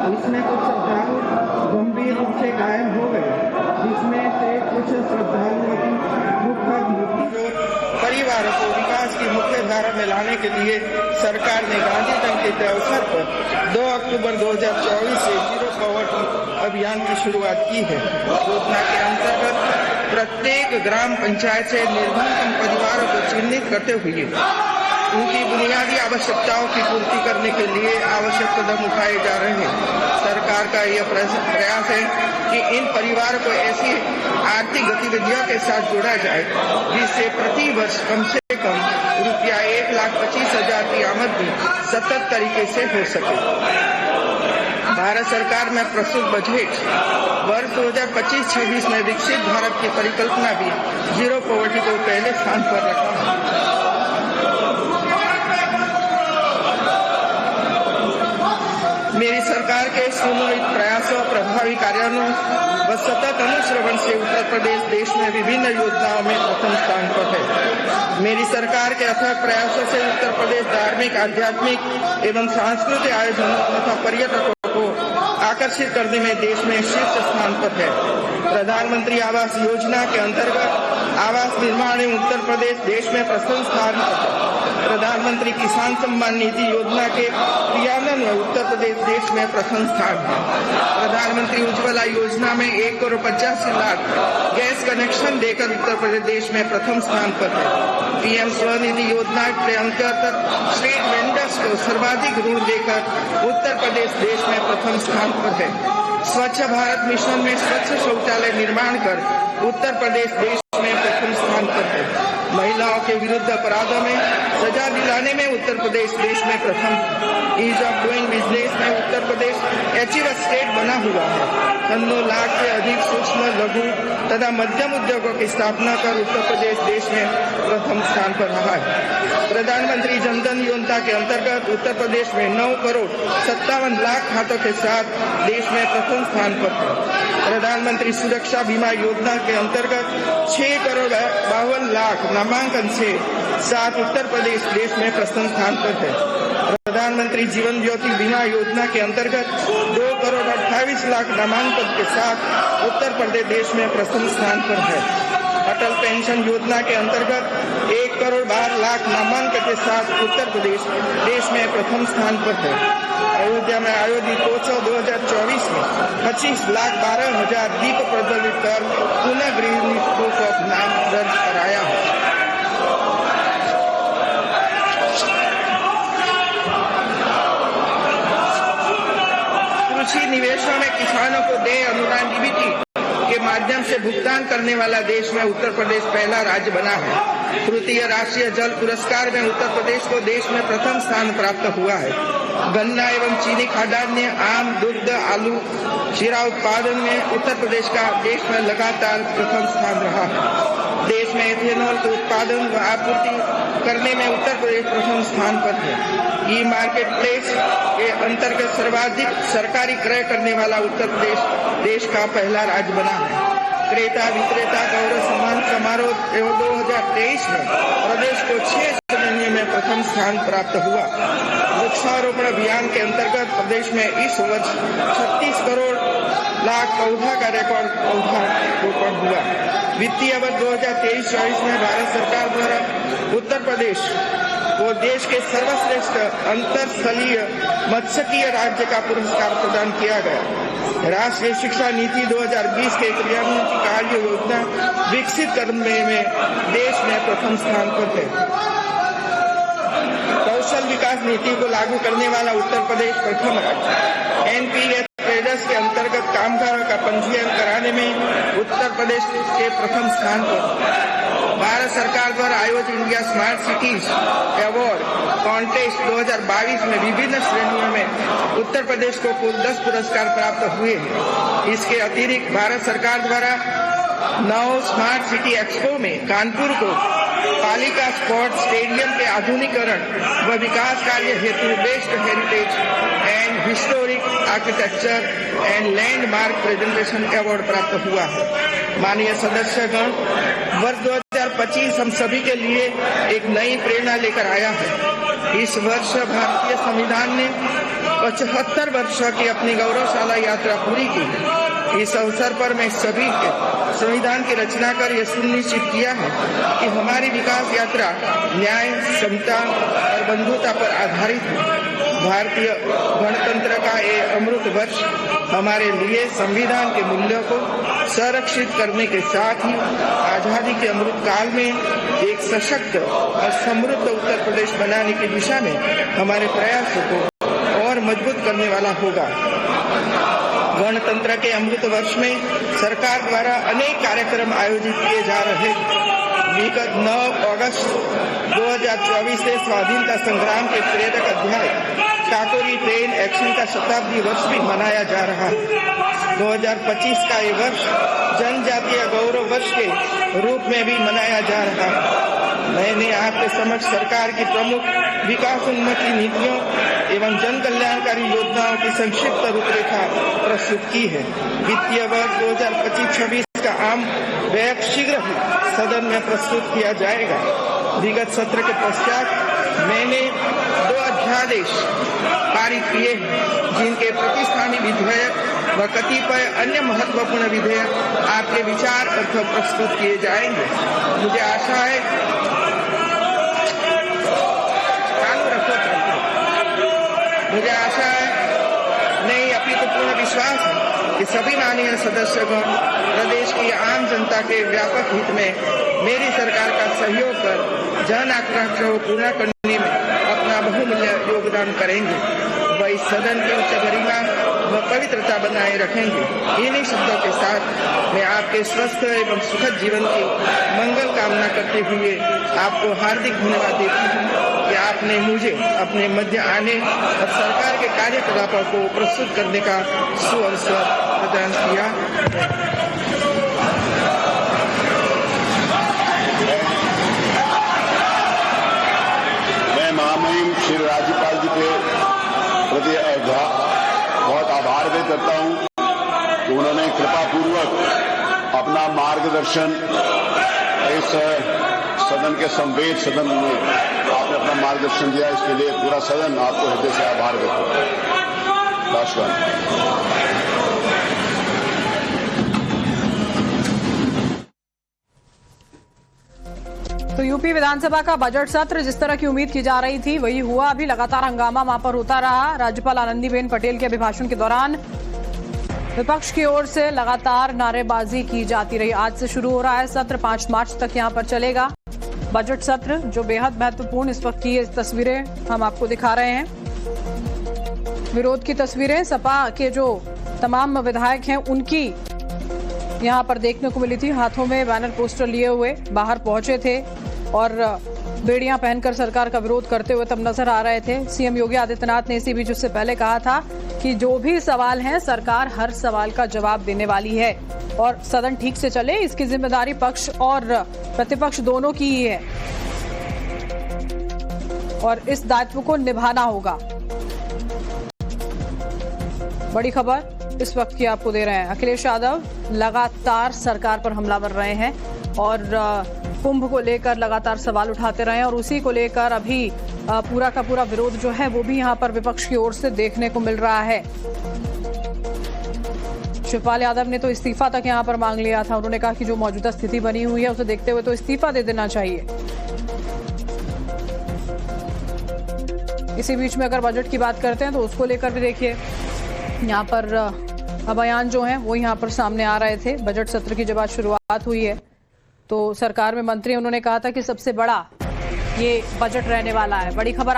इसमें कुछ श्रद्धालु गंभीर रूप से घायल हो गए, जिसमें से कुछ श्रद्धालुओं की दुखद मृत्यु। परिवारों को विकास की मुख्य धारा में लाने के लिए सरकार ने गांधी जयंती के अवसर पर 2 अक्टूबर 2024 से जीरो पॉवर्टी अभियान की शुरुआत की है। योजना के अंतर्गत प्रत्येक ग्राम पंचायत से निर्धन परिवारों को चिन्हित करते हुए उनकी बुनियादी आवश्यकताओं की पूर्ति करने के लिए आवश्यक कदम उठाए जा रहे हैं। सरकार का यह प्रयास है कि इन परिवारों को ऐसी आर्थिक गतिविधियों के साथ जोड़ा जाए जिससे प्रति वर्ष कम से कम रुपया 1,25,000 की आमदनी सतत तरीके से हो सके। भारत सरकार में प्रस्तुत बजट वर्ष 2025-26 में विकसित भारत की परिकल्पना भी जीरो पॉवर्टी को पहले स्थान पर रखा है। मेरी सरकार के सुनियोजित प्रयासों, प्रभावी कार्यान्वयन व सतत अनुश्रवण से उत्तर प्रदेश देश में विभिन्न योजनाओं में प्रथम स्थान पर है। मेरी सरकार के अथक प्रयासों से उत्तर प्रदेश धार्मिक, आध्यात्मिक एवं सांस्कृतिक आयोजनों तथा पर्यटकों को आकर्षित करने में देश में शीर्ष स्थान पर है। प्रधानमंत्री आवास योजना के अंतर्गत आवास निर्माण में उत्तर प्रदेश देश में प्रथम स्थान पर है। प्रधानमंत्री किसान सम्मान निधि योजना के क्रियान्वयन में उत्तर प्रदेश देश में प्रथम स्थान है। प्रधानमंत्री उज्ज्वला योजना में 1,85,00,000 गैस कनेक्शन देकर उत्तर प्रदेश देश में प्रथम स्थान पर है। पीएम स्वनिधि योजना के अंतर्गत स्ट्रीट वेंडर्स को सर्वाधिक ऋण देकर उत्तर प्रदेश देश में प्रथम स्थान पर है। स्वच्छ भारत मिशन में स्वच्छ शौचालय निर्माण कर उत्तर प्रदेश देश में प्रथम स्थान पर है। महिलाओं के विरुद्ध अपराधों में सजा दिलाने में उत्तर प्रदेश देश में प्रथम। ईज ऑफ डूइंग बिजनेस में उत्तर प्रदेश अचीवर स्टेट बना हुआ है। 9 लाख से अधिक सूक्ष्म, लघु तथा मध्यम उद्योगों की स्थापना कर उत्तर प्रदेश देश में प्रथम स्थान पर रहा है। प्रधानमंत्री जनधन योजना के अंतर्गत उत्तर प्रदेश में 9,57,00,000 खातों के साथ देश में प्रथम स्थान पर है। प्रधानमंत्री सुरक्षा बीमा योजना के अंतर्गत 6,52,00,000 नामांकन से साथ उत्तर प्रदेश देश में प्रथम स्थान पर है। प्रधानमंत्री जीवन ज्योति बीमा योजना के अंतर्गत 2,28,00,000 नामांकन के साथ उत्तर प्रदेश देश में प्रथम स्थान पर है। अटल पेंशन योजना के अंतर्गत 1,12,00,000 नामांकन के साथ उत्तर प्रदेश देश में प्रथम स्थान पर है। अयोध्या में आयोजित उत्सव 2024 में 25,12,000 दीप प्रज्वलित कर पुनः गिनीज बुक ऑफ नाम दर्ज कराया है। कृषि निवेशों में किसानों को देय अनुदान डीबीटी के माध्यम से भुगतान करने वाला देश में उत्तर प्रदेश पहला राज्य बना है। तृतीय राष्ट्रीय जल पुरस्कार में उत्तर प्रदेश को देश में प्रथम स्थान प्राप्त हुआ है। गन्ना एवं चीनी खाद्यान्न, आम, दुग्ध, आलू, शीरा उत्पादन में उत्तर प्रदेश का देश में लगातार प्रथम स्थान रहा है। देश में एथेनॉल के उत्पादन व आपूर्ति करने में उत्तर प्रदेश प्रथम स्थान पर है। ई मार्केट प्लेस के अंतर्गत सर्वाधिक सरकारी क्रय करने वाला उत्तर प्रदेश देश का पहला राज्य बना है। क्रेता विक्रेता गौरव सम्मान समारोह 2023 में प्रदेश को 6 श्रेणी में प्रथम स्थान प्राप्त हुआ। वृक्षारोपण अभियान के अंतर्गत प्रदेश में इस वर्ष 36 करोड़ लाख पौधा का रिकॉर्ड पौधा रोपण हुआ। वित्तीय वर्ष 2023-24 में भारत सरकार द्वारा उत्तर प्रदेश को देश के सर्वश्रेष्ठ अंतरस्थलीय मत्स्यकीय राज्य का पुरस्कार प्रदान किया गया। राष्ट्रीय शिक्षा नीति 2020 के क्रियान्वयन की कार्य योजना विकसित करने में देश में प्रथम स्थान पर है। कौशल विकास नीति को लागू करने वाला उत्तर प्रदेश प्रथम राज्य। एनपीएस ट्रेडर्स के अंतर्गत कामगारों का पंजीयन कराने में उत्तर प्रदेश के प्रथम स्थान पर। भारत सरकार द्वारा आयोजित India smart cities award contest 2022 में विभिन्न श्रेणियों में उत्तर प्रदेश को कुल 10 पुरस्कार प्राप्त हुए हैं। इसके अतिरिक्त भारत सरकार द्वारा 9 स्मार्ट सिटी एक्सपो में कानपुर को पालिका स्पोर्ट्स स्टेडियम के आधुनिकीकरण व विकास कार्य हेतु best heritage and historic architecture and landmark presentation award प्राप्त हुआ है। माननीय सदस्यगण, वर्ष 2025 हम सभी के लिए एक नई प्रेरणा लेकर आया है। इस वर्ष भारतीय संविधान ने 75 वर्ष की अपनी गौरवशाली यात्रा पूरी की है। इस अवसर पर मैं सभी के संविधान की रचना कर यह सुनिश्चित किया है कि हमारी विकास यात्रा न्याय, समता और बंधुता पर आधारित है। भारतीय गणतंत्र का ये अमृत वर्ष हमारे लिए संविधान के मूल्यों को संरक्षित करने के साथ ही आजादी के अमृत काल में एक सशक्त और समृद्ध उत्तर प्रदेश बनाने की दिशा में हमारे प्रयासों को और मजबूत करने वाला होगा। गणतंत्र के अमृत वर्ष में सरकार द्वारा अनेक कार्यक्रम आयोजित किए जा रहे हैं। विगत 9 अगस्त 2024 से स्वाधीनता संग्राम के प्रेरक अध्याय काकोरी ट्रेन एक्शन का शताब्दी वर्ष भी मनाया जा रहा है। 2025 का ये वर्ष जनजातीय गौरव वर्ष के रूप में भी मनाया जा रहा है। मैंने आपके समक्ष सरकार की प्रमुख विकासोन्मुखी नीतियों एवं जन कल्याणकारी योजनाओं की संक्षिप्त रूपरेखा प्रस्तुत की है। वित्तीय वर्ष 2025-26 का आम व्यय शीघ्र ही सदन में प्रस्तुत किया जाएगा। विगत सत्र के पश्चात मैंने 2 अध्यादेश पारित किए हैं, जिनके प्रतिस्थानी विधेयक व कतिपय अन्य महत्वपूर्ण विधेयक आपके विचार अर्थ प्रस्तुत किए जाएंगे। मुझे आशा है नहीं अपितु पूर्ण विश्वास है कि सभी माननीय सदस्यगण प्रदेश की आम जनता के व्यापक हित में मेरी सरकार का सहयोग कर जन आकांक्षाओं को पूर्ण करने में अपना बहुमूल्य योगदान करेंगे। वह इस सदन की उच्च गरिमा व पवित्रता बनाए रखेंगे। इन्हीं शब्दों के साथ मैं आपके स्वस्थ एवं सुखद जीवन की मंगल कामना करते हुए आपको हार्दिक धन्यवाद देती हूँ कि आपने मुझे अपने मध्य आने और सरकार के कार्यकलापों को प्रस्तुत करने का सुअवसर प्रदान किया। मैं महामहिम श्री राज्यपाल जी के प्रति बहुत आभार व्यक्त करता हूं कि उन्होंने कृपापूर्वक अपना मार्गदर्शन इस सदन के संवेद सदन में आपने अपना मार्गदर्शन दिया। इसके लिए पूरा सदन आपको हृदय से आभार व्यक्त करता है। राष्ट्रवाद। तो यूपी विधानसभा का बजट सत्र जिस तरह की उम्मीद की जा रही थी वही हुआ। अभी लगातार हंगामा वहां पर होता रहा। राज्यपाल आनंदीबेन पटेल के अभिभाषण के दौरान विपक्ष की ओर से लगातार नारेबाजी की जाती रही। आज से शुरू हो रहा है सत्र, 5 मार्च तक यहां पर चलेगा बजट सत्र, जो बेहद महत्वपूर्ण इस वक्त की ये तस्वीरें हम आपको दिखा रहे हैं। विरोध की तस्वीरें सपा के जो तमाम विधायक हैं उनकी यहां पर देखने को मिली थी। हाथों में बैनर पोस्टर लिए हुए बाहर पहुंचे थे और बेड़ियां पहनकर सरकार का विरोध करते हुए तब नजर आ रहे थे। सीएम योगी आदित्यनाथ ने इसी बीच उससे पहले कहा था कि जो भी सवाल हैं सरकार हर सवाल का जवाब देने वाली है और सदन ठीक से चले इसकी जिम्मेदारी पक्ष और प्रतिपक्ष दोनों की ही है और इस दायित्व को निभाना होगा। बड़ी खबर इस वक्त की आपको दे रहे हैं। अखिलेश यादव लगातार सरकार पर हमलावर रहे हैं और कुंभ को लेकर लगातार सवाल उठाते रहे हैं और उसी को लेकर अभी पूरा का पूरा विरोध जो है वो भी यहां पर विपक्ष की ओर से देखने को मिल रहा है। शिवपाल यादव ने तो इस्तीफा तक यहां पर मांग लिया था। उन्होंने कहा कि जो मौजूदा स्थिति बनी हुई है उसे देखते हुए तो इस्तीफा दे देना चाहिए। इसी बीच में अगर बजट की बात करते हैं तो उसको लेकर भी देखिए यहाँ पर बयान जो हैं वो यहाँ पर सामने आ रहे थे। बजट सत्र की जब आज शुरुआत हुई है तो सरकार में मंत्री उन्होंने कहा था कि सबसे बड़ा ये बजट रहने वाला है। बड़ी खबर